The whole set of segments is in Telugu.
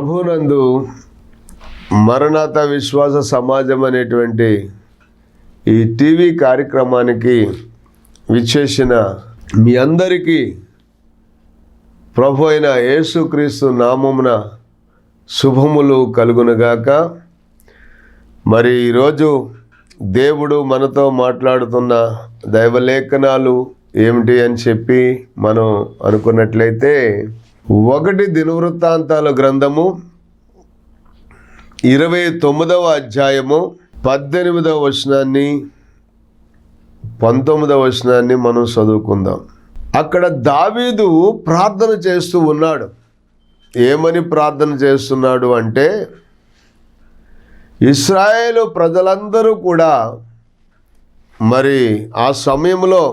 ప్రభునందు మరణాత విశ్వాస సమాజం అనేటువంటి ఈ టీవీ కార్యక్రమానికి విచ్చేసిన మీ అందరికీ ప్రభు అయిన యేసుక్రీస్తు నామమున శుభములు కలుగునుగాక. మరి ఈరోజు దేవుడు మనతో మాట్లాడుతున్న దైవలేఖనాలు ఏమిటి అని చెప్పి మనం అనుకున్నట్లయితే, 1 దినవృత్తాంతాల గ్రంథము 29వ అధ్యాయము 18వ వచనాన్ని 19వ వచనాన్ని మనం చదువుకుందాం. అక్కడ దావీదు ప్రార్థన చేస్తూ ఉన్నాడు. ఏమని ప్రార్థన చేస్తున్నాడు అంటే, ఇశ్రాయేలు ప్రజలందరూ కూడా మరి ఆ సమయంలో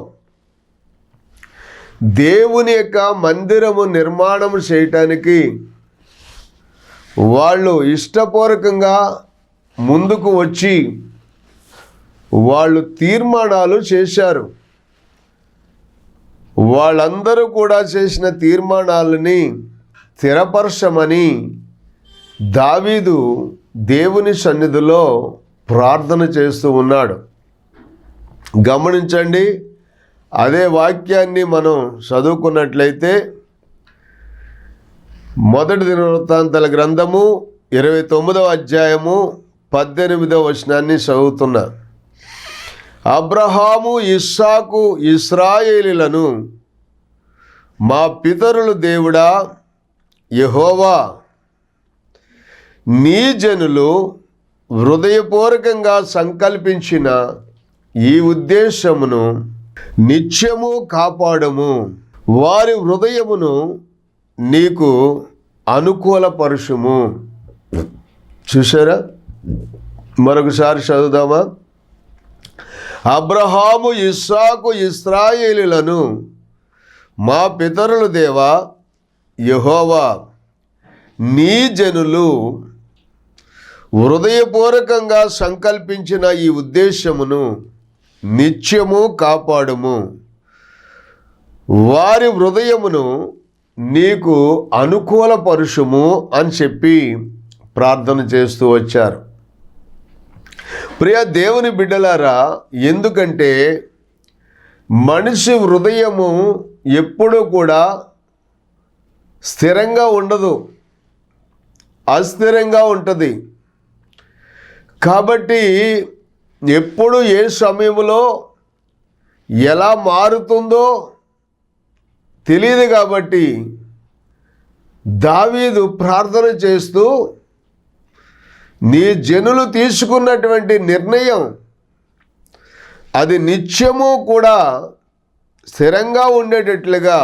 దేవుని యొక్క మందిరము నిర్మాణం చేయటానికి వాళ్ళు ఇష్టపూర్వకంగా ముందుకు వచ్చి వాళ్ళు తీర్మానాలు చేశారు. వాళ్ళందరూ కూడా చేసిన తీర్మానాలని స్థిరపరచమని దావీదు దేవుని సన్నిధిలో ప్రార్థన చేస్తూ ఉన్నాడు. గమనించండి, అదే వాక్యాన్ని మనం చదువుకున్నట్లయితే 1 దినవృత్తాంతాల గ్రంథము 29వ అధ్యాయము 18వ వచనాన్ని చదువుతున్నా. అబ్రహాము, ఇస్సాకు, ఇశ్రాయేలీలను మా పితరుల దేవుడా యెహోవా, నీ జనులు హృదయపూర్వకంగా సంకల్పించిన ఈ ఉద్దేశమును నిత్యము కాపాడము. వారి హృదయమును నీకు అనుకూలపరుషుము. చూసారా? మరొకసారి చదువుదామా? అబ్రహాము, ఇస్సాకు, ఇశ్రాయేలీలను మా పితరుల దేవా యెహోవా, నీ జనులు హృదయపూర్వకంగా సంకల్పించిన ఈ ఉద్దేశమును నిత్యము కాపాడుము. వారి హృదయమును నీకు అనుకూలపరుషుము అని చెప్పి ప్రార్థన చేస్తూ వచ్చారు. ప్రియ దేవుని బిడ్డలారా, ఎందుకంటే మనిషి హృదయము ఎప్పుడూ కూడా స్థిరంగా ఉండదు, అస్థిరంగా ఉంటుంది. కాబట్టి ఎప్పుడు ఏ సమయంలో ఎలా మారుతుందో తెలియదు. కాబట్టి దావీదు ప్రార్థన చేస్తూ, నీ జనులు తీసుకున్నటువంటి నిర్ణయం అది నిత్యము కూడా స్థిరంగా ఉండేటట్లుగా,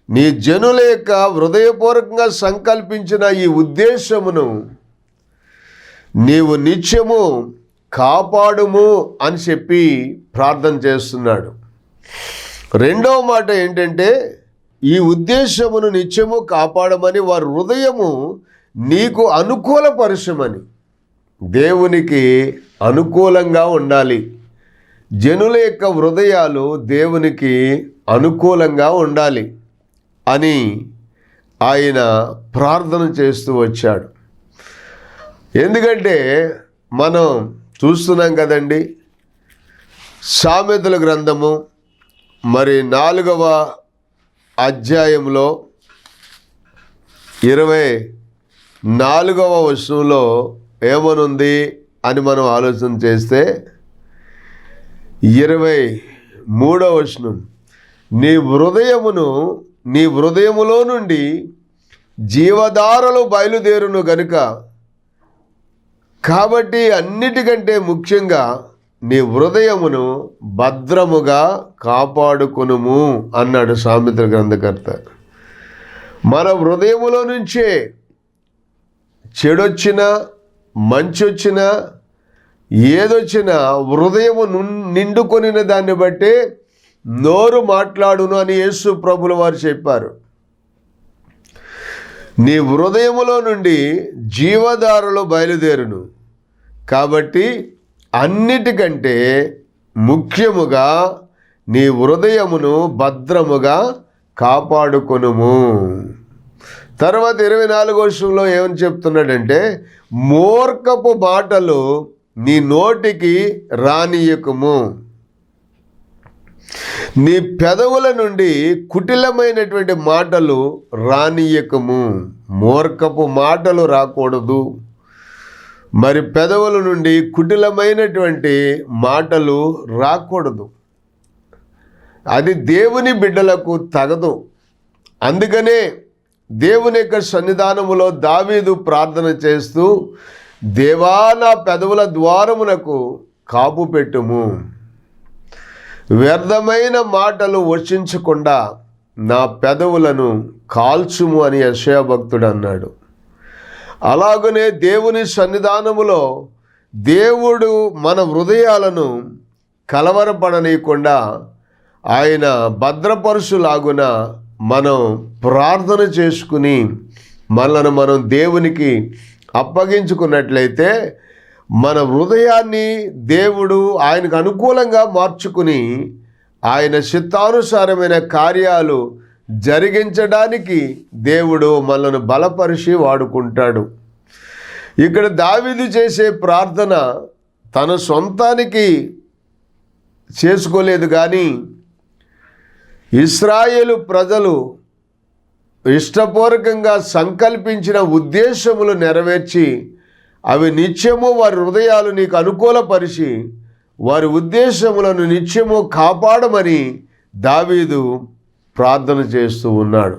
నీ జనుల యొక్క హృదయపూర్వకంగా సంకల్పించిన ఈ ఉద్దేశమును నీవు నిత్యము కాపాడుము అని చెప్పి ప్రార్థన చేస్తున్నాడు. రెండవ మాట ఏంటంటే, ఈ ఉద్దేశమును నిత్యము కాపాడమని వారి హృదయము నీకు అనుకూలపరచమని. దేవునికి అనుకూలంగా ఉండాలి. జనుల యొక్క హృదయాలు దేవునికి అనుకూలంగా ఉండాలి అని ఆయన ప్రార్థన చేస్తూ వచ్చాడు. ఎందుకంటే మనం చూస్తున్నాం కదండి, సామెతల గ్రంథము మరి 4వ అధ్యాయంలో 24వ వచనంలో ఏమనుంది అని మనం ఆలోచన చేస్తే, 23వ వచనం, నీ హృదయములో నుండి జీవధారలు బయలుదేరును గనుక, కాబట్టి అన్నిటికంటే ముఖ్యంగా నీ హృదయమును భద్రముగా కాపాడుకొనుము అన్నాడు సామెతల గ్రంథకర్త. మన హృదయములో నుంచే చెడొచ్చినా మంచొచ్చినా ఏదొచ్చినా హృదయము నిండుకొనిన దాన్ని బట్టే నోరు మాట్లాడును అని యేసు ప్రభుల వారు చెప్పారు. నీ హృదయములో నుండి జీవధారలు బయలుదేరును. కాబట్టి అన్నిటికంటే ముఖ్యముగా నీ హృదయమును భద్రముగా కాపాడుకొనుము. తర్వాత 24వ వచనంలో ఏమని చెప్తున్నాడంటే, మూర్ఖపు మాటలు నీ నోటికి రానియకుము, నీ పెదవుల నుండి కుటిలమైనటువంటి మాటలు రానియకము. మూర్ఖపు మాటలు రాకూడదు, మరి పెదవుల నుండి కుటిలమైనటువంటి మాటలు రాకూడదు. అది దేవుని బిడ్డలకు తగదు. అందుకనే దేవుని యొక్క సన్నిధానములో దావీదు ప్రార్థన చేస్తూ, దేవా నా పెదవుల ద్వారమునకు కాపు పెట్టుము, వ్యర్థమైన మాటలు వర్షించకుండా నా పెదవులను కాల్చుము అని యెషయా భక్తుడు అన్నాడు. అలాగనే దేవుని సన్నిధానములో దేవుడు మన హృదయాలను కలవరపడనీయకుండా ఆయన భద్రపరుచులాగున మనం ప్రార్థన చేసుకుని మనలను మనం దేవునికి అప్పగించుకున్నట్లయితే మన హృదయాన్ని దేవుడు ఆయనకు అనుకూలంగా మార్చుకుని ఆయన చిత్తానుసారమైన కార్యాలు జరిగించడానికి దేవుడు మనల్ని బలపరిచి వాడుకుంటాడు. ఇక్కడ దావీదు చేసే ప్రార్థన తన సొంతానికి చేసుకోలేదు, కానీ ఇశ్రాయేలు ప్రజలు ఇష్టపూర్వకంగా సంకల్పించిన ఉద్దేశములు నెరవేర్చి అవి నిత్యము వారి హృదయాలు నీకు అనుకూలపరిచి వారి ఉద్దేశములను నిత్యము కాపాడమని దావీదు ప్రార్థన చేస్తూ ఉన్నాడు.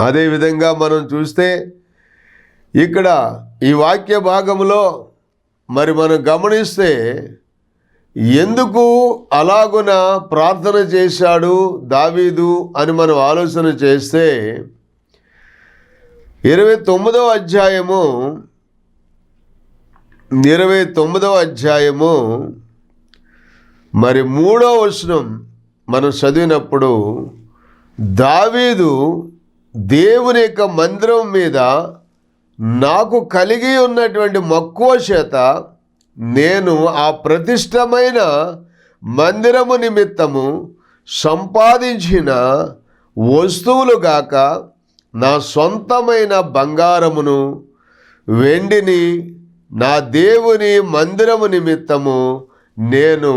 అదేవిధంగా మనం చూస్తే ఇక్కడ ఈ వాక్య భాగంలో మరి మనం గమనిస్తే ఎందుకు అలాగున ప్రార్థన చేశాడు దావీదు అని మనం ఆలోచన చేస్తే 29వ అధ్యాయము మరి 3వ వచనం మనం చదివినప్పుడు, దావీదు దేవుని యొక్క మందిరం మీద నాకు కలిగి ఉన్నటువంటి మక్కువ చేత నేను ఆ ప్రతిష్టమైన మందిరము నిమిత్తము సంపాదించిన వస్తువులు గాక నా సొంతమైన బంగారమును వెండిని నా దేవుని మందిరము నిమిత్తము నేను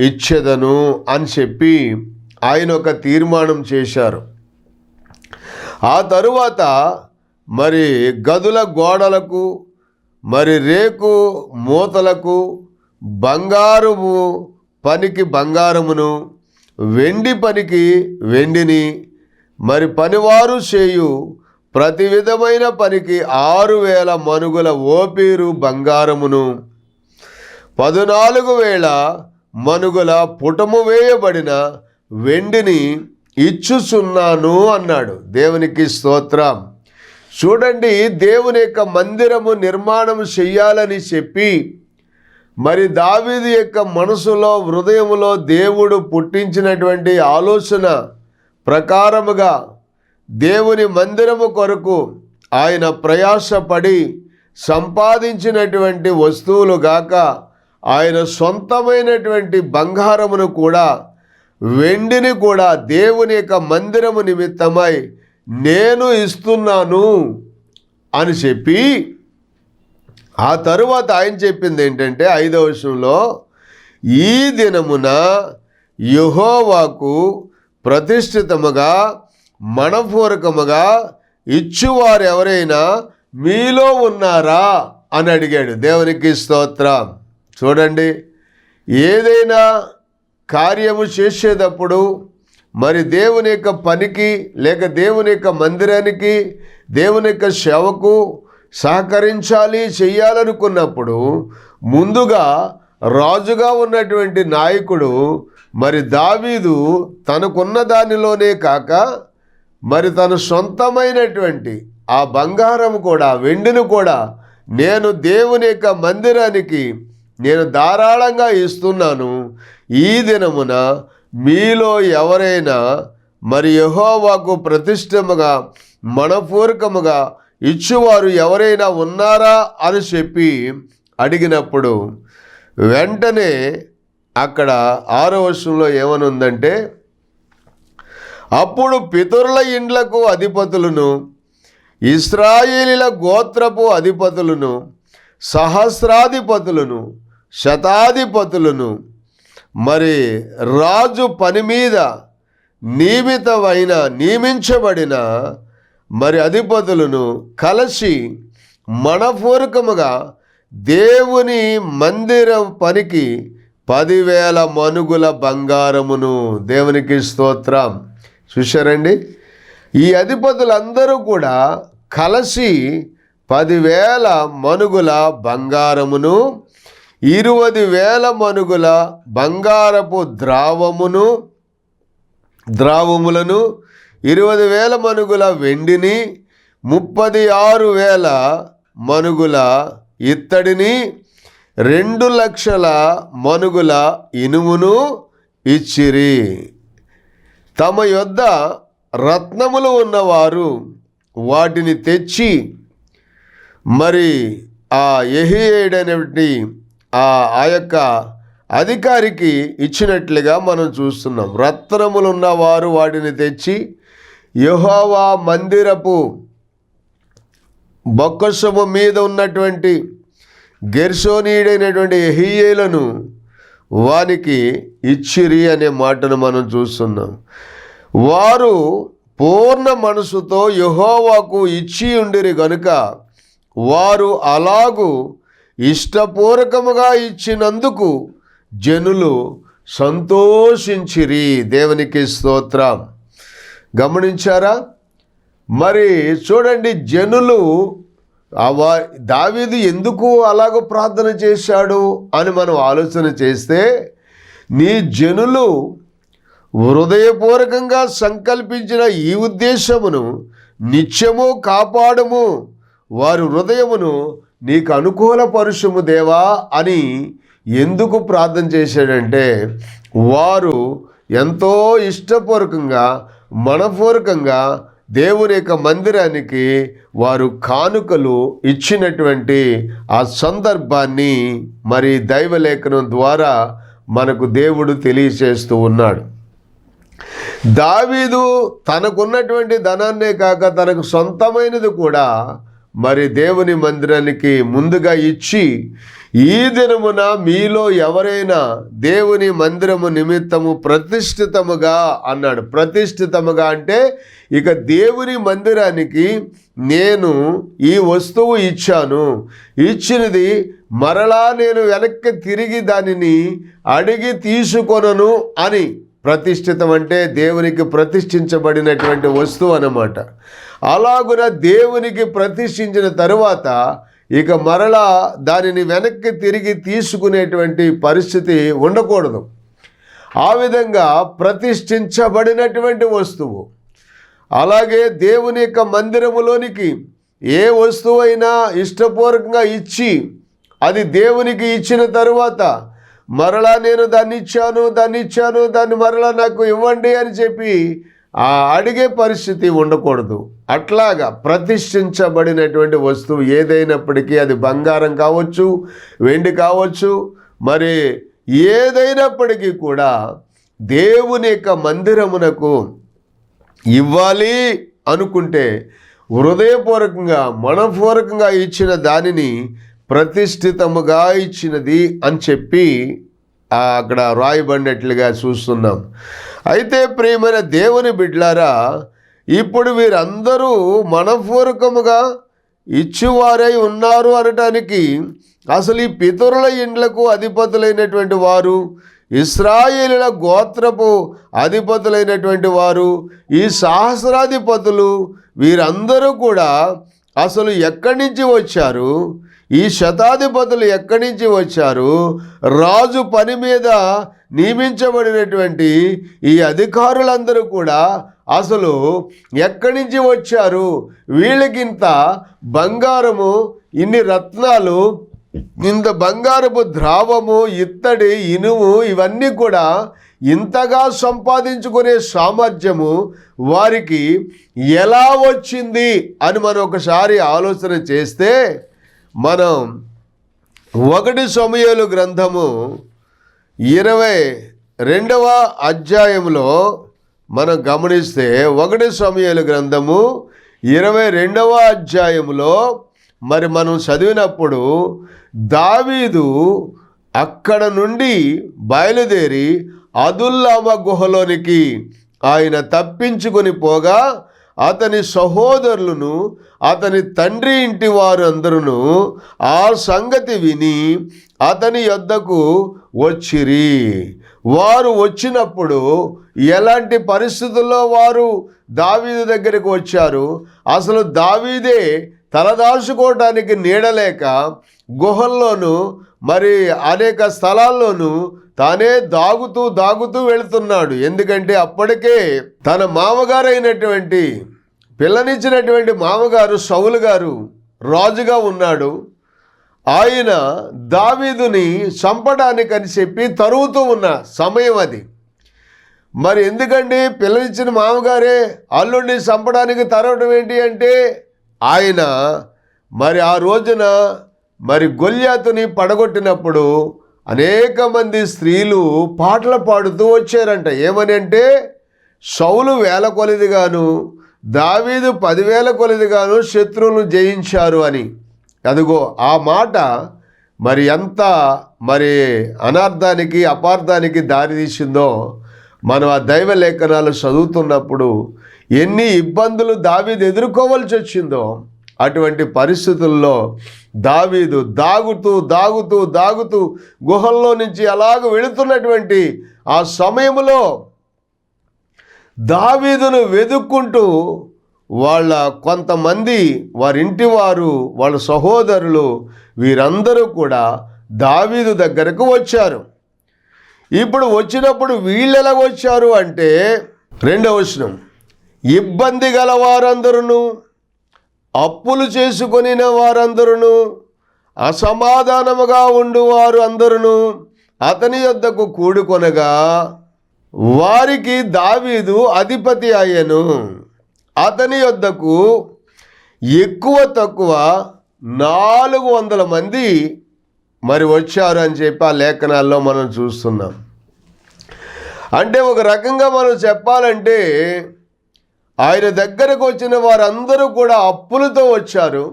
ఇచ్చెదను అని చెప్పి ఆయన ఒక తీర్మానం చేశారు. ఆ తరువాత మరి గదుల గోడలకు మరి రేకు మూతలకు బంగారము పనికి బంగారమును, వెండి పనికి వెండిని, మరి పనివారు చేయు ప్రతి విధమైన పనికి 6,000 మనుగుల ఓపీరు బంగారమును, 14,000 మనుగుల పుటము వేయబడిన వెండిని ఇచ్చుచున్నాను అన్నాడు. దేవునికి స్తోత్రం. చూడండి, దేవుని యొక్క మందిరము నిర్మాణం చెయ్యాలని చెప్పి మరి దావీదు యొక్క మనసులో హృదయములో దేవుడు పుట్టించినటువంటి ఆలోచన ప్రకారముగా దేవుని మందిరము కొరకు ఆయన ప్రయాసపడి సంపాదించినటువంటి వస్తువులు గాక ఆయన సొంతమైనటువంటి బంగారమును కూడా వెండిని కూడా దేవుని యొక్క మందిరము నిమిత్తమై నేను ఇస్తున్నాను అని చెప్పి ఆ తరువాత ఆయన చెప్పింది ఏంటంటే 5వ వచనంలో, ఈ దినమున యెహోవాకు ప్రతిష్ఠితముగా మనపూర్వకముగా ఇచ్చువారు ఎవరైనా మీలో ఉన్నారా అని అడిగాడు. దేవునికి స్తోత్రం. చూడండి, ఏదైనా కార్యము చేసేటప్పుడు మరి దేవుని యొక్క పనికి లేక దేవుని యొక్క మందిరానికి దేవుని యొక్క సేవకు సహకరించాలి చెయ్యాలనుకున్నప్పుడు ముందుగా రాజుగా ఉన్నటువంటి నాయకుడు మరి దావీదు తనకున్న దానిలోనే కాక మరి తన సొంతమైనటువంటి ఆ బంగారం కూడా వెండిని కూడా నేను దేవుని యొక్క మందిరానికి నేను ధారాళంగా ఇస్తున్నాను, ఈ దినమున మీలో ఎవరైనా మరి యెహోవాకు ప్రతిష్టముగా మనపూర్వకముగా ఇచ్చువారు ఎవరైనా ఉన్నారా అని చెప్పి అడిగినప్పుడు వెంటనే అక్కడ 6వ వచనంలో ఏమనుందంటే, అప్పుడు పితరుల ఇండ్లకు అధిపతులను ఇశ్రాయేలీల గోత్రపు అధిపతులను, సహస్రాధిపతులను, శతాధిపతులను, మరి రాజు పని మీద నియమించబడిన మరి అధిపతులను కలిసి మనపూర్వకముగా దేవుని మందిరం పనికి 10,000 మనుగుల బంగారమును. దేవునికి స్తోత్రం. చూశారండి, ఈ అధిపతులందరూ కూడా కలిసి 10,000 మనుగుల బంగారమును, 20,000 మనుగుల బంగారపు ద్రావములను, 20,000 మనుగుల వెండిని, 36,000 మనుగుల ఇత్తడిని, 2,00,000 మనుగుల ఇనుమును ఇచ్చిరి. తమ యొద్ద రత్నములు ఉన్నవారు వాటిని తెచ్చి మరి ఆ యెహీయేయుడనేటి ఆ యొక్క అధికారికి ఇచ్చినట్లుగా మనం చూస్తున్నాం. రత్నములు ఉన్నవారు వాటిని తెచ్చి యెహోవా మందిరపు బొక్కసము మీద ఉన్నటువంటి గెర్షోనీయుడైనటువంటి యెహీయేలును వానికి ఇచ్చిరి అనే మాటను మనం చూస్తున్నాం. వారు పూర్ణ మనసుతో యెహోవాకు ఇచ్చి ఉండిరి గనుక వారు అలాగూ ఇష్టపూర్వకముగా ఇచ్చినందుకు జనులు సంతోషించిరి. దేవునికి స్తోత్రం. గమనించారా? మరి చూడండి, జనులు దావీదు ఎందుకు అలాగ ప్రార్థన చేశాడు అని మనం ఆలోచన చేస్తే, నీ జనులు హృదయపూర్వకంగా సంకల్పించిన ఈ ఉద్దేశమును నిత్యము కాపాడము, వారి హృదయమును నీకు అనుకూలపరుషము దేవా అని ఎందుకు ప్రార్థన చేశాడంటే, వారు ఎంతో ఇష్టపూర్వకంగా మనపూర్వకంగా దేవుని యొక్క మందిరానికి వారు కానుకలు ఇచ్చినటువంటి ఆ సందర్భాన్ని మరి దైవలేఖనం ద్వారా మనకు దేవుడు తెలియచేస్తూ ఉన్నాడు. దావీదు తనకున్నటువంటి ధనాన్నే కాక తనకు సొంతమైనది కూడా మరి దేవుని మందిరానికి ముందుగా ఇచ్చి, ఈ దినమున మీలో ఎవరైనా దేవుని మందిరము నిమిత్తము ప్రతిష్ఠితముగా అన్నాడు. ప్రతిష్ఠితముగా అంటే ఇక దేవుని మందిరానికి నేను ఈ వస్తువు ఇచ్చాను, ఇచ్చినది మరలా నేను వెనక్కి తిరిగి దానిని అడిగి తీసుకొనను అని. ప్రతిష్ఠితం అంటే దేవునికి ప్రతిష్ఠించబడినటువంటి వస్తువు అన్నమాట. అలాగున దేవునికి ప్రతిష్ఠించిన తరువాత ఇక మరలా దానిని వెనక్కి తిరిగి తీసుకునేటువంటి పరిస్థితి ఉండకూడదు. ఆ విధంగా ప్రతిష్ఠించబడినటువంటి వస్తువు. అలాగే దేవుని యొక్క మందిరములోనికి ఏ వస్తువు అయినా ఇష్టపూర్వకంగా ఇచ్చి అది దేవునికి ఇచ్చిన తరువాత మరలా నేను దాన్ని ఇచ్చాను దాన్ని మరలా నాకు ఇవ్వండి అని చెప్పి అడిగే పరిస్థితి ఉండకూడదు. అట్లాగా ప్రతిష్ఠించబడినటువంటి వస్తువు ఏదైనప్పటికీ, అది బంగారం కావచ్చు, వెండి కావచ్చు, మరి ఏదైనప్పటికీ కూడా దేవుని యొక్క మందిరమునకు ఇవ్వాలి అనుకుంటే హృదయపూర్వకంగా మనపూర్వకంగా ఇచ్చిన దానిని ప్రతిష్ఠితముగా ఇచ్చినది అని చెప్పి అక్కడ రాయబడినట్లుగా చూస్తున్నాం. అయితే ప్రియమైన దేవుని బిడ్డలారా, ఇప్పుడు వీరందరూ మనపూర్వకముగా ఇచ్చువారై ఉన్నారు అనటానికి అసలు ఈ పితరుల ఇండ్లకు అధిపతులైనటువంటి వారు, ఇశ్రాయేలీల గోత్రపు అధిపతులైనటువంటి వారు, ఈ సహస్రాధిపతులు వీరందరూ కూడా అసలు ఎక్కడి నుంచి వచ్చారు? ఈ శతాధిపతులు ఎక్కడి నుంచి వచ్చారు? రాజు పని మీద నియమించబడినటువంటి ఈ అధికారులందరూ కూడా అసలు ఎక్కడి నుంచి వచ్చారు? వీళ్ళకింత బంగారము, ఇన్ని రత్నాలు, ఇంత బంగారపు ద్రావము, ఇత్తడి, ఇనుము ఇవన్నీ కూడా ఇంతగా సంపాదించుకునే సామర్థ్యము వారికి ఎలా వచ్చింది అని మనం ఒకసారి ఆలోచన చేస్తే, మనం 1 సమూయేలు గ్రంథము 22వ అధ్యాయంలో మనం గమనిస్తే, 1 సమూయేలు గ్రంథము 22వ అధ్యాయంలో మరి మనం చదివినప్పుడు దావీదు అక్కడ నుండి బయలుదేరి అదుల్లామ గుహలోనికి ఆయన తప్పించుకొని పోగా అతని సహోదరులను అతని తండ్రి ఇంటి వారు అందరూ ఆ సంగతి విని అతని యొద్దకు వచ్చిరి. వారు వచ్చినప్పుడు ఎలాంటి పరిస్థితుల్లో వారు దావీదు దగ్గరికి వచ్చారు? అసలు దావీదే తలదాచుకోవటానికి నీడలేక గుహల్లోనూ మరి అనేక స్థలాల్లోనూ తానే దాగుతూ వెళుతున్నాడు. ఎందుకంటే అప్పటికే తన మామగారైనటువంటి పిల్లనిచ్చినటువంటి మామగారు సౌలు గారు రాజుగా ఉన్నాడు. ఆయన దావీదుని చంపడానికని చెప్పి తరువుతూ ఉన్న సమయం అది. మరి ఎందుకండి పిల్లనిచ్చిన మామగారే అల్లుడిని చంపడానికి తరవడం ఏంటి అంటే, ఆయన మరి ఆ రోజున మరి గొల్యాతుని పడగొట్టినప్పుడు అనేక మంది స్త్రీలు పాటలు పాడుతూ వచ్చారంట. ఏమని అంటే, సౌలు 1000 కొలదిగాను దావీదు 10,000 కొలదిగాను శత్రువులను జయించారు అని. అదిగో ఆ మాట మరి ఎంత మరి అనార్థానికి అపార్థానికి దారితీసిందో మనం ఆ దైవ లేఖనాలు చదువుతున్నప్పుడు ఎన్ని ఇబ్బందులు దావీదు ఎదుర్కోవాల్సి వచ్చిందో. అటువంటి పరిస్థితుల్లో దావీదు దాగుతూ గుహల్లో నుంచి అలాగ వెళుతున్నటువంటి ఆ సమయంలో దావీదును వెతుక్కుంటూ వాళ్ళ కొంతమంది వారింటి వారు వాళ్ళ సహోదరులు వీరందరూ కూడా దావీదు దగ్గరకు వచ్చారు. ఇప్పుడు వచ్చినప్పుడు వీళ్ళు ఎలా వచ్చారు అంటే, 2వ వచనం, ఇబ్బంది గల వారందరూ, అప్పులు చేసుకొనిన వారందరూ, అసమాధానముగా ఉండు వారు అందరూ అతని యొద్దకు కూడుకొనగా వారికి దావీదు అధిపతి అయ్యను. అతని యొద్దకు ఎక్కువ తక్కువ 400 మంది మరి వచ్చారు అని చెప్పి ఆ లేఖనాల్లో మనం చూస్తున్నాం. అంటే ఒక రకంగా మనం చెప్పాలంటే ఆయన దగ్గరకు వచ్చిన వారందరూ కూడా అప్పులతో వచ్చారు,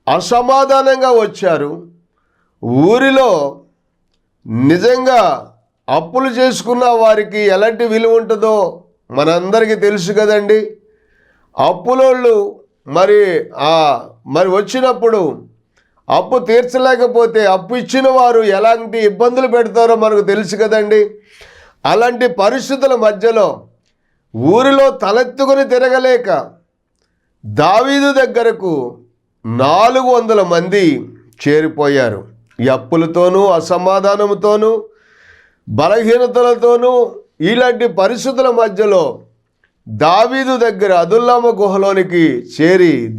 అసమాధానంగా వచ్చారు. ఊరిలో నిజంగా అప్పులు చేసుకున్న వారికి ఎలాంటి విలువ ఉంటుందో మనందరికీ తెలుసు కదండి. అప్పులోళ్ళు మరి వచ్చినప్పుడు అప్పు తీర్చలేకపోతే అప్పు ఇచ్చిన వారు ఎలాంటి ఇబ్బందులు పెడతారో మనకు తెలుసు కదండి. అలాంటి పరిస్థితుల మధ్యలో ఊరిలో తలెత్తుకొని తిరగలేక దావీదు దగ్గరకు 400 మంది చేరిపోయారు. ఈ అప్పులతోనూ అసమాధానంతోనూ బలహీనతలతోనూ ఇలాంటి పరిస్థితుల మధ్యలో దావీదు దగ్గర అదుల్లామ గుహలోనికి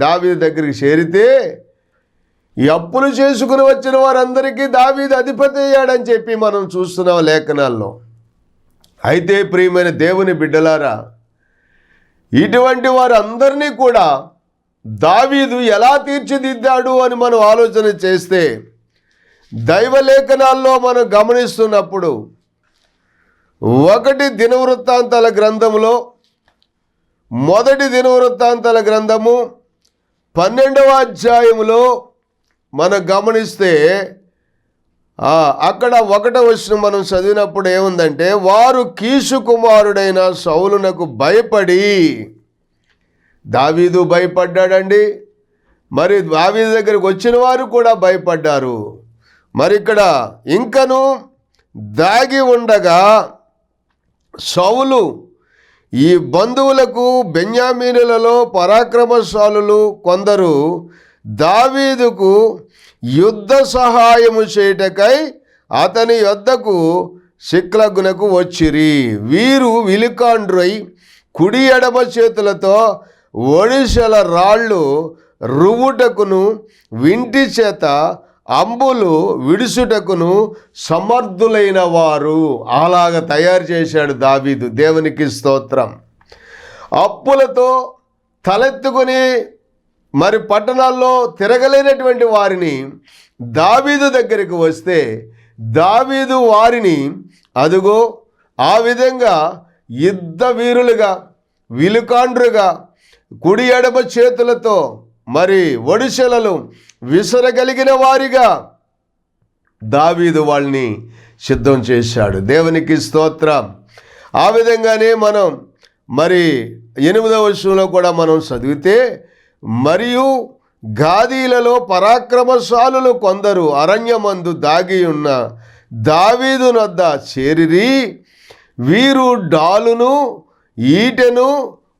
దావీదు దగ్గరికి చేరితే ఈ అప్పులు చేసుకుని వచ్చిన వారందరికీ దావీదు అధిపతి అయ్యాడని చెప్పి మనం చూస్తున్నాం లేఖనాల్లో. అయితే ప్రియమైన దేవుని బిడ్డలారా, ఇటువంటి వారందరినీ కూడా దావీదు ఎలా తీర్చిదిద్దాడు అని మనం ఆలోచన చేస్తే దైవ లేఖనాల్లో మనం గమనిస్తున్నప్పుడు 1 దినవృత్తాంతాల గ్రంథములో, 1 దినవృత్తాంతాల గ్రంథము 12వ అధ్యాయములో మనం గమనిస్తే అక్కడ 1వ వచనం మనం చదివినప్పుడు ఏముందంటే, వారు కీషు కుమారుడైన సౌలునకు భయపడి, దావీదు భయపడ్డాడండి, మరి దావీదు దగ్గరికి వచ్చిన వారు కూడా భయపడ్డారు. మరి ఇక్కడ ఇంకను దాగి ఉండగా సౌలు ఈ బంధువులకు బెన్యామీనులలో పరాక్రమశాలులు కొందరు దావీదుకు యుద్ధ సహాయము చేయుటకై అతని యొద్దకు సిక్లగునకు వచ్చిరి. వీరు విలుకాండ్రై కుడి ఎడమ చేతులతో ఒడిశల రాళ్ళు రువ్వుటకును వింటి చేత అంబులు విడుసుటకును సమర్థులైన వారు. అలాగ తయారు చేశాడు దావీదు. దేవునికి స్తోత్రం. అప్పులతో తలెత్తుకొని మరి పట్టణాల్లో తిరగలేనటువంటి వారిని దావీదు దగ్గరికి వస్తే దావీదు వారిని అదుగో ఆ విధంగా యుద్ధ వీరులుగా, విలుకాండ్రుగా, కుడి ఎడమ చేతులతో మరి ఒడిసెలలు విసరగలిగిన వారిగా దావీదు వాళ్ళని సిద్ధం చేశాడు. దేవునికి స్తోత్రం. ఆ విధంగానే మనం మరి 8వ వచనంలో కూడా మనం చదివితే, మరియు గాదీలలో పరాక్రమశాలులు కొందరు అరణ్యమందు దాగి ఉన్న దావీదు వద్ద చేరిరి. వీరు డాలును ఈటెను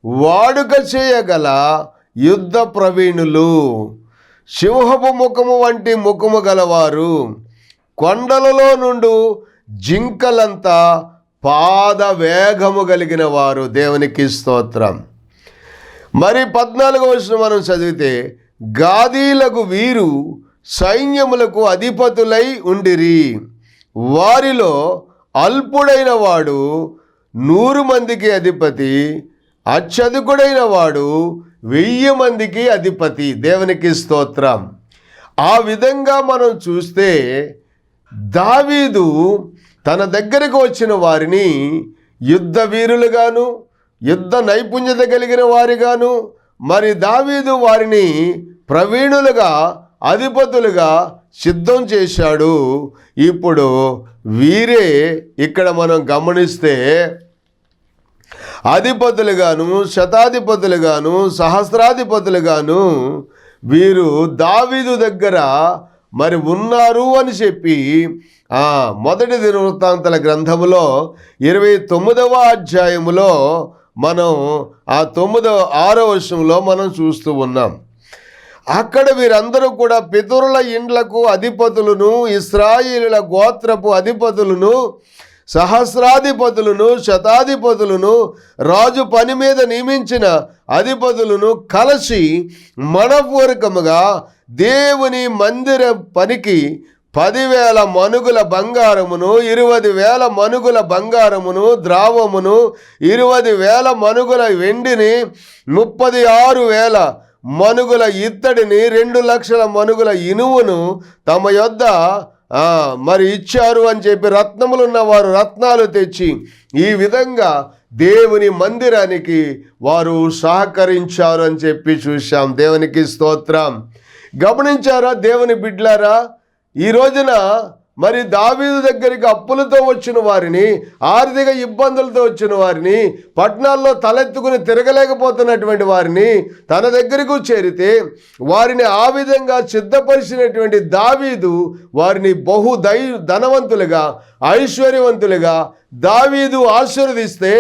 వాడుక చేయగల యుద్ధ ప్రవీణులు, సింహపు ముఖము వంటి ముఖము గలవారు, కొండలలో నుండి జింకలంతా పాద వేగము కలిగిన వారు. దేవునికి స్తోత్రం. మరి 14వ వచనం మనం చదివితే, గాదీలకు వీరు సైన్యములకు అధిపతులై ఉండిరి. వారిలో అల్పుడైన వాడు 100 మందికి అధిపతి, అత్యధికుడైన వాడు 1000 మందికి అధిపతి. దేవునికి స్తోత్రం. ఆ విధంగా మనం చూస్తే దావీదు తన దగ్గరకు వచ్చిన వారిని యుద్ధ వీరులుగాను, యుద్ధ నైపుణ్యత కలిగిన వారిగాను, మరి దావీదు వారిని ప్రవీణులుగా, అధిపతులుగా సిద్ధం చేశాడు. ఇప్పుడు వీరే ఇక్కడ మనం గమనిస్తే అధిపతులుగాను, శతాధిపతులుగాను, సహస్రాధిపతులుగాను వీరు దావీదు దగ్గర మరి ఉన్నారు అని చెప్పి మొదటి దినవృత్తాంతాల గ్రంథములో 29వ అధ్యాయములో మనం ఆ 6వ వచనంలో మనం చూస్తూ ఉన్నాం. అక్కడ వీరందరూ కూడా పితరుల ఇండ్లకు అధిపతులను, ఇశ్రాయేలుల గోత్రపు అధిపతులను, సహస్రాధిపతులను, శతాధిపతులను, రాజు పని మీద నియమించిన అధిపతులను కలిసి మనపూర్వకముగా దేవుని మందిర పనికి 10,000 మనుగుల బంగారమును, 20,000 మనుగుల బంగారమును, ద్రావమును, 20,000 మనుగుల వెండిని, 36,000 మనుగుల ఇత్తడిని, 2 లక్షల మనుగుల ఇనువును తమ యొద్ద మరి ఇచ్చారు అని చెప్పి, రత్నములు ఉన్నవారు రత్నాలు తెచ్చి ఈ విధంగా దేవుని మందిరానికి వారు సహకరించారు అని చెప్పి చూశాం. దేవునికి స్తోత్రం. గమనించారా దేవుని బిడ్డలారా? ఈ రోజున మరి దావీదు దగ్గరికి అప్పులతో వచ్చిన వారిని, ఆర్థిక ఇబ్బందులతో వచ్చిన వారిని, పట్టణాల్లో తలెత్తుకుని తిరగలేకపోతున్నటువంటి వారిని తన దగ్గరకు చేరితే వారిని ఆ విధంగా సిద్ధపరిచినటువంటి దావీదు వారిని ధనవంతులుగా, ఐశ్వర్యవంతులుగా దావీదు ఆశీర్వదిస్తే,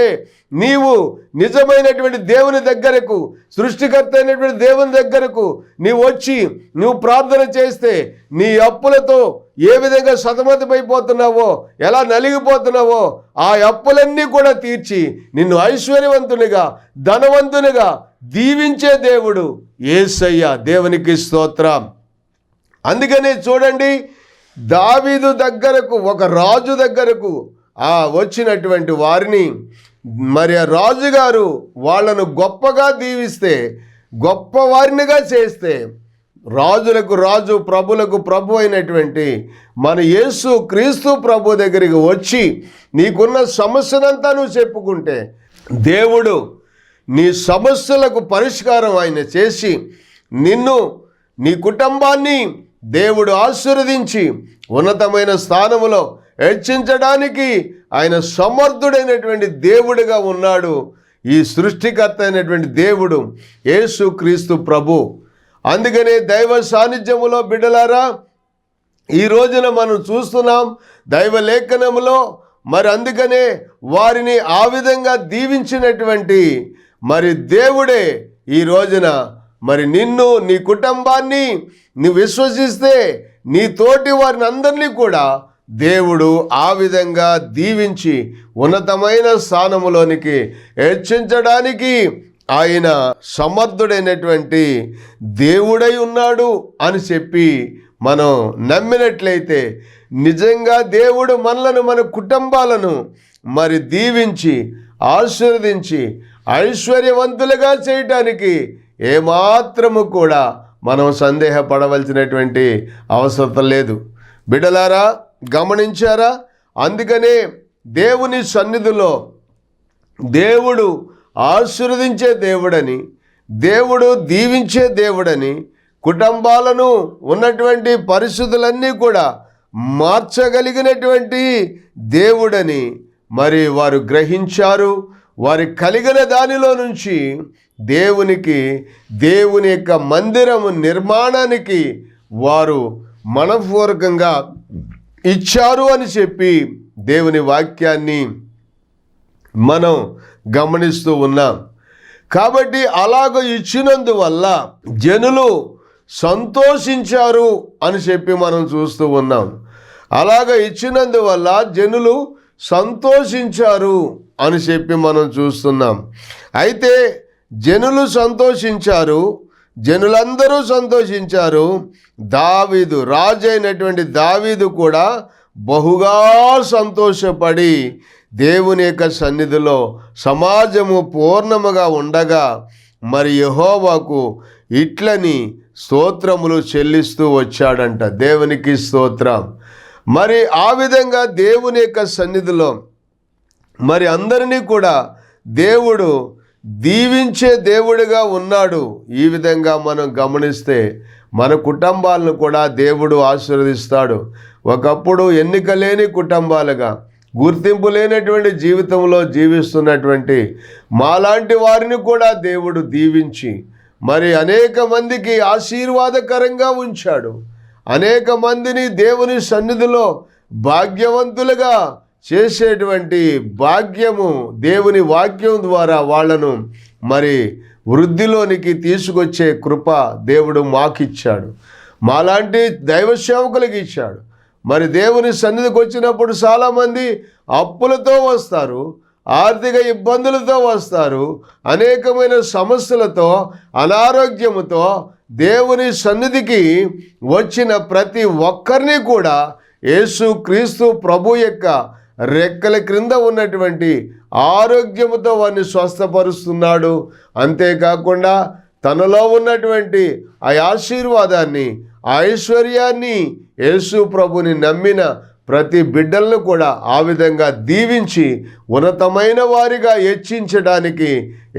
నీవు నిజమైనటువంటి దేవుని దగ్గరకు, సృష్టికర్త అయినటువంటి దేవుని దగ్గరకు నీవు వచ్చి నువ్వు ప్రార్థన చేస్తే నీ అప్పులతో ఏ విధంగా సతమతమైపోతున్నావో, ఎలా నలిగిపోతున్నావో ఆ అప్పులన్నీ కూడా తీర్చి నిన్ను ఐశ్వర్యవంతునిగా, ధనవంతునిగా దీవించే దేవుడు యేసయ్య. దేవునికి స్తోత్రం. అందుకని చూడండి, దావీదు దగ్గరకు, ఒక రాజు దగ్గరకు వచ్చినటువంటి వారిని మరి ఆ రాజుగారు వాళ్ళను గొప్పగా దీవిస్తే, గొప్ప వారినిగా చేస్తే, రాజులకు రాజు, ప్రభులకు ప్రభు అయినటువంటి మన యేసు క్రీస్తు ప్రభు దగ్గరికి వచ్చి నీకున్న సమస్యనంతా నువ్వు చెప్పుకుంటే దేవుడు నీ సమస్యలకు పరిష్కారం ఆయన చేసి నిన్ను, నీ కుటుంబాన్ని దేవుడు ఆశీర్వదించి ఉన్నతమైన స్థానములో హెచ్చించడానికి ఆయన సమర్థుడైనటువంటి దేవుడిగా ఉన్నాడు. ఈ సృష్టికర్త అయినటువంటి దేవుడు యేసు క్రీస్తు ప్రభు. అందుకనే దైవ సాన్నిధ్యములో బిడ్డలారా ఈ రోజున మనం చూస్తున్నాం దైవ లేఖనములో. మరి అందుకనే వారిని ఆ విధంగా దీవించినటువంటి మరి దేవుడే ఈ రోజున మరి నిన్ను, నీ కుటుంబాన్ని నువ్వు విశ్వసిస్తే నీ తోటి వారిని అందరినీ కూడా దేవుడు ఆ విధంగా దీవించి ఉన్నతమైన స్థానములోనికి హెచ్చించడానికి ఆయన సమర్థుడైనటువంటి దేవుడై ఉన్నాడు అని చెప్పి మనం నమ్మినట్లయితే నిజంగా దేవుడు మనలను, మన కుటుంబాలను మరి దీవించి ఆశీర్వదించి ఐశ్వర్యవంతులుగా చేయటానికి ఏమాత్రము కూడా మనం సందేహపడవలసినటువంటి అవసరం లేదు. బిడ్డలారా, గమనించారా? అందుకనే దేవుని సన్నిధిలో దేవుడు ఆశీర్వదించే దేవుడని, దేవుడు దీవించే దేవుడని, కుటుంబాలను ఉన్నటువంటి పరిస్థితులన్నీ కూడా మార్చగలిగినటువంటి దేవుడని మరి వారు గ్రహించారు. వారి కలిగిన దానిలో నుంచి దేవుని యొక్క మందిరము నిర్మాణానికి వారు మనపూర్వకంగా ఇచ్చారు అని చెప్పి దేవుని వాక్యాన్ని మనం గమనిస్తూ ఉన్నాం. కాబట్టి అలాగ ఇచ్చినందువల్ల జనులు సంతోషించారు అని చెప్పి మనం చూస్తూ ఉన్నాం. అలాగ ఇచ్చినందువల్ల జనులు సంతోషించారు అని చెప్పి మనం చూస్తున్నాం. అయితే జనులు సంతోషించారు, జనులందరూ సంతోషించారు. దావీదు, రాజు అయినటువంటి దావీదు కూడా బహుగా సంతోషపడి దేవుని యొక్క సన్నిధిలో సమాజము పూర్ణముగా ఉండగా మరి యెహోవాకు ఇట్లని స్తోత్రములు చెల్లిస్తూ వచ్చాడంట. దేవునికి స్తోత్రం. మరి ఆ విధంగా దేవుని యొక్క సన్నిధిలో మరి అందరినీ కూడా దేవుడు దీవించే దేవుడిగా ఉన్నాడు. ఈ విధంగా మనం గమనిస్తే మన కుటుంబాలను కూడా దేవుడు ఆశీర్వదిస్తాడు. ఒకప్పుడు ఎన్నిక లేని కుటుంబాలుగా, గుర్తింపు లేనటువంటి జీవితంలో జీవిస్తున్నటువంటి మాలాంటి వారిని కూడా దేవుడు దీవించి మరి అనేక మందికి ఆశీర్వాదకరంగా ఉంచాడు. అనేక మందిని దేవుని సన్నిధిలో భాగ్యవంతులుగా చేసేటువంటి భాగ్యము దేవుని వాక్యం ద్వారా వాళ్ళను మరి వృద్ధిలోనికి తీసుకొచ్చే కృప దేవుడు మాకిచ్చాడు, మాలాంటి దైవ సేవకులకు ఇచ్చాడు. మరి దేవుని సన్నిధికి వచ్చినప్పుడు చాలామంది అప్పులతో వస్తారు, ఆర్థిక ఇబ్బందులతో వస్తారు, అనేకమైన సమస్యలతో, అనారోగ్యముతో దేవుని సన్నిధికి వచ్చిన ప్రతి ఒక్కరిని కూడా యేసుక్రీస్తు ప్రభు యొక్క రెక్కల క్రింద ఉన్నటువంటి ఆరోగ్యముతో వారిని స్వస్థపరుస్తున్నాడు. అంతేకాకుండా తనలో ఉన్నటువంటి ఆ ఆశీర్వాదాన్ని, ఆ ఐశ్వర్యాన్ని యేసు ప్రభుని నమ్మిన ప్రతి బిడ్డలను కూడా ఆ విధంగా దీవించి ఉన్నతమైన వారిగా హెచ్చించడానికి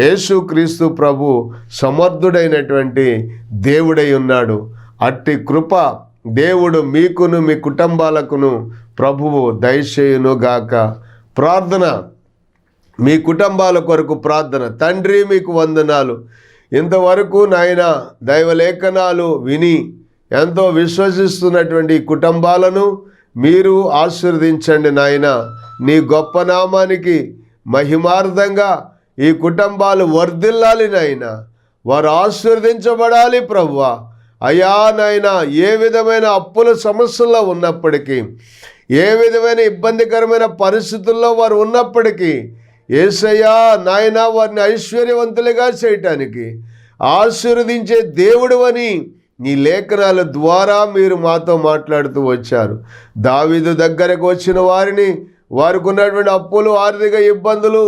యేసుక్రీస్తు ప్రభు సమర్థుడైనటువంటి దేవుడై ఉన్నాడు. అట్టి కృప దేవుడు మీకును మీ కుటుంబాలకును ప్రభువు దయచేయునుగాక. ప్రార్థన, మీ కుటుంబాల కొరకు ప్రార్థన. తండ్రి, మీకు వందనాలు. ఇంతవరకు నాయన దైవలేఖనాలు విని ఎంతో విశ్వసిస్తున్నటువంటి కుటుంబాలను మీరు ఆశీర్వదించండి నాయన. నీ గొప్ప నామానికి మహిమార్థంగా ఈ కుటుంబాలు వర్ధిల్లాలి నాయన, వారు ఆశీర్వదించబడాలి ప్రభువా. అయ్యా నాయన, ఏ విధమైన అప్పుల సమస్యల్లో ఉన్నప్పటికీ, ఏ విధమైన ఇబ్బందికరమైన పరిస్థితుల్లో వారు ఉన్నప్పటికీ యేసయ్యా నాయన వారిని ఐశ్వర్యవంతులుగా చేయటానికి ఆశీర్వదించే దేవుడు అని నీ లేఖనాల ద్వారా మీరు మాతో మాట్లాడుతూ వచ్చారు. దావీదు దగ్గరకు వచ్చిన వారిని, వారికి ఉన్నటువంటి అప్పులు, ఆర్థిక ఇబ్బందులు,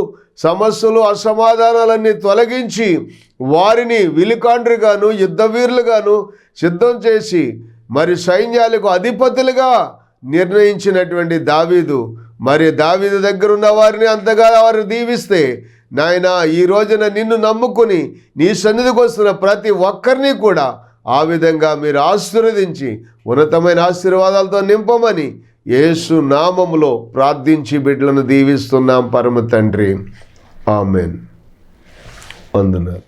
సమస్యలు, అసమాధానాలన్నీ తొలగించి వారిని విలుకాండ్రుగాను, యుద్ధవీరులుగాను సిద్ధం చేసి మరి సైన్యాలకు అధిపతులుగా నిర్ణయించినటువంటి దావీదు, మరి దావీదు దగ్గర ఉన్న వారిని అంతగా వారు దీవిస్తే నాయన, ఈ రోజున నిన్ను నమ్ముకుని నీ సన్నిధికి వస్తున్న ప్రతి ఒక్కరిని కూడా ఆ విధంగా మీరు ఆశీర్వదించి ఉన్నతమైన ఆశీర్వాదాలతో నింపమని యేసు నామములో ప్రార్థించి బిడ్డలను దీవిస్తున్నాం పరమ తండ్రి. ఆమెన్. వందనాలు.